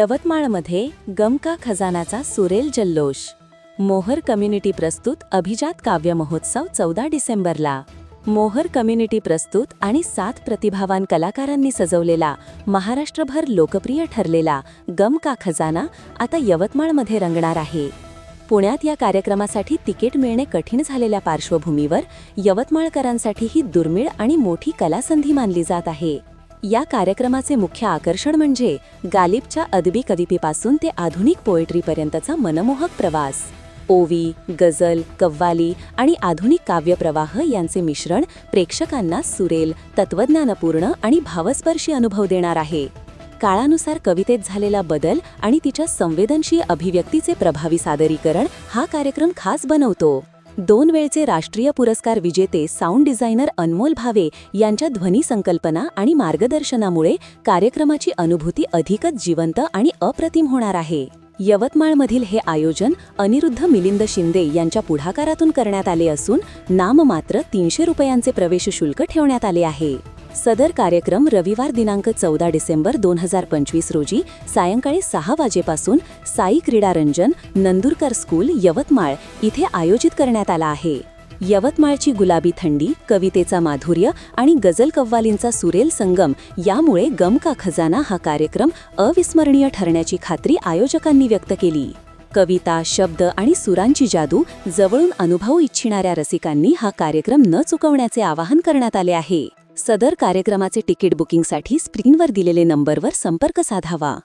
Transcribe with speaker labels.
Speaker 1: यवतमाळमध्ये गम का खजानाचा सुरेल जल्लोष. मोहर कम्युनिटी प्रस्तुत अभिजात काव्य महोत्सव 14 डिसेंबरला. मोहर कम्युनिटी प्रस्तुत आणि 7 प्रतिभावान कलाकारांनी सजवलेला महाराष्ट्रभर लोकप्रिय ठरलेला गम का खजाना आता यवतमाळमध्ये रंगणार आहे. पुण्यात या कार्यक्रमासाठी तिकीट मिळणे कठीण झालेल्या पार्श्वभूमीवर यवतमाळकरांसाठी ही दुर्मिळ आणि मोठी कलासंधी मानली जात आहे. या कार्यक्रमाचे मुख्य आकर्षण म्हणजे गालिबच्या अदबी कवितेपासून ते आधुनिक पोएट्रीपर्यंतचा मनमोहक प्रवास. ओवी, गझल, कव्वाली आणि आधुनिक काव्यप्रवाह यांचे मिश्रण प्रेक्षकांना सुरेल, तत्वज्ञानपूर्ण आणि भावस्पर्शी अनुभव देणार आहे. काळानुसार कवितेत झालेला बदल आणि तिच्या संवेदनशील अभिव्यक्तीचे प्रभावी सादरीकरण हा कार्यक्रम खास बनवतो. 2 वेळचे राष्ट्रीय पुरस्कार विजेते साऊंड डिझायनर अनमोल भावे यांच्या ध्वनी संकल्पना आणि मार्गदर्शनामुळे कार्यक्रमाची अनुभूती अधिकच जिवंत आणि अप्रतिम होणार आहे. यवतमाळमधील हे आयोजन अनिरुद्ध मिलिंद शिंदे यांच्या पुढाकारातून करण्यात आले असून नाममात्र 300 रुपयांचे प्रवेश शुल्क ठेवण्यात आले आहे. सदर कार्यक्रम रविवार दिनांक 14 डिसेंबर 2025 रोजी सायंकाळी 6 वाजेपासून साई क्रीडारंजन, नंदुरकर स्कूल, यवतमाळ इथे आयोजित करण्यात आला आहे. यवतमाळची गुलाबी थंडी, कवितेचा माधुर्य आणि गझल कव्वालींचा सुरेल संगम यामुळे गम का खजाना हा कार्यक्रम अविस्मरणीय ठरण्याची खात्री आयोजकांनी व्यक्त केली. कविता, शब्द आणि सुरांची जादू जवळून अनुभवू इच्छिणाऱ्या रसिकांनी हा कार्यक्रम न चुकवण्याचे आवाहन करण्यात आले आहे. सदर कार्यक्रमाचे तिकीट बुकिंगसाठी स्क्रीनवर दिलेले नंबरवर संपर्क साधावा.